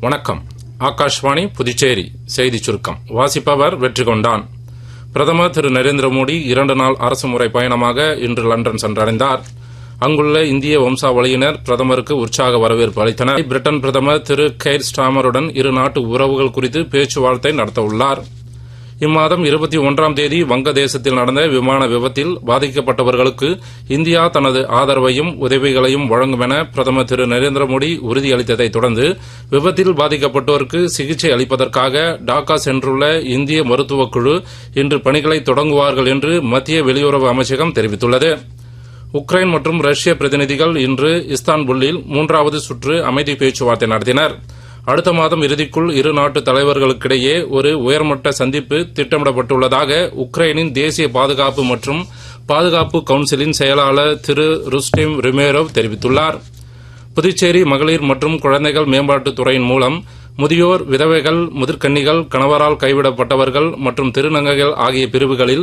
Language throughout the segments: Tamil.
வணக்கம். ஆகாஷ்வாணி புதுச்சேரி செய்திச் சுருக்கம் வாசிப்பவர் வெற்றிகொண்டான். பிரதமர் திரு நரேந்திர மோடி 2 நாள் அரசுமுறை பயணமாக இன்று லண்டன் சென்றடைந்தார். அங்குள்ள இந்திய வம்சாவளியினர் பிரதமருக்கு உற்சாக வரவேற்பு அளித்தனர். பிரிட்டன் பிரதமர் திரு கெய்ர் ஸ்டாமருடன் இரு நாட்டு உறவுகள் குறித்து பேச்சுவார்த்தை நடத்தவுள்ளார். இம்மாதம் 21ஆம் தேதி வங்கதேசத்தில் நடந்த விமான விபத்தில் பாதிக்கப்பட்டவர்களுக்கு இந்தியா தனது ஆதரவையும் உதவிகளையும் வழங்கும் என பிரதமர் திரு நரேந்திர மோடி உறுதியளித்ததை தொடர்ந்து விபத்தில் பாதிக்கப்பட்டோருக்கு சிகிச்சை அளிப்பதற்காக டாக்கா சென்றுள்ள இந்திய மருத்துவக் குழு இன்று பணிகளை தொடங்குவார்கள் என்று மத்திய வெளியுறவு அமைச்சகம் தெரிவித்துள்ளது. உக்ரைன் மற்றும் ரஷ்ய பிரதிநிதிகள் இன்று இஸ்தான்புல்லில் 3வது சுற்று அமைதி பேச்சுவார்த்தை நடத்தினர். அடுத்த மாதம் இறுதிக்குள் இரு நாட்டு தலைவர்களுக்கிடையே ஒரு உயர்மட்ட சந்திப்பு திட்டமிடப்பட்டுள்ளதாக உக்ரைனின் தேசிய பாதுகாப்பு மற்றும் பாதுகாப்பு கவுன்சிலின் செயலாளர் திரு ருஸ்டிம் ரிமேரோவ் தெரிவித்துள்ளார். புதுச்சேரி மகளிர் மற்றும் குழந்தைகள் மேம்பாட்டுத் துறையின் மூலம் முதியோர், விதவைகள், முதிர்கன்னிகள், கணவரால் கைவிடப்பட்டவர்கள் மற்றும் திருநங்கைகள் ஆகிய பிரிவுகளில்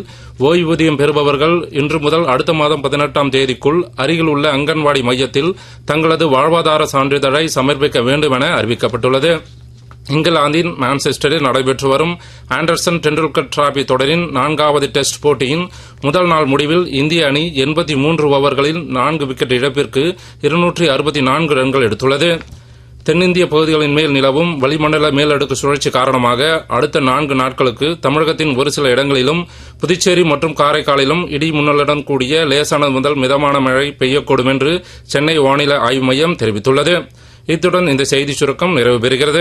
ஓய்வூதியம் பெறுபவர்கள் இன்று முதல் அடுத்த மாதம் 18ஆம் தேதிக்குள் அருகில் உள்ள அங்கன்வாடி மையத்தில் தங்களது வாழ்வாதார சான்றிதழை சமர்ப்பிக்க வேண்டும் என அறிவிக்கப்பட்டுள்ளது. இங்கிலாந்தின் மான்செஸ்டரில் நடைபெற்று வரும் ஆண்டர்சன் டெண்டுல்கர் டிராபி தொடரின் 4வது டெஸ்ட் போட்டியின் முதல் நாள் முடிவில் இந்திய அணி 83 ஓவர்களில் 4 விக்கெட் இழப்பிற்கு 264 ரன்கள் எடுத்துள்ளது. தென்னிந்திய பகுதிகளின் மேல் நிலவும் வளிமண்டல மேலடுக்கு சுழற்சி காரணமாக அடுத்த 4 நாட்களுக்கு தமிழகத்தின் ஒரு சில இடங்களிலும் புதுச்சேரி மற்றும் காரைக்காலிலும் இடி மின்னலுடன் கூடிய லேசானது முதல் மிதமான மழை பெய்யக்கூடும் என்று சென்னை வானிலை ஆய்வு மையம் தெரிவித்துள்ளது. இத்துடன் இந்த செய்திச் சுருக்கம் நிறைவு பெறுகிறது.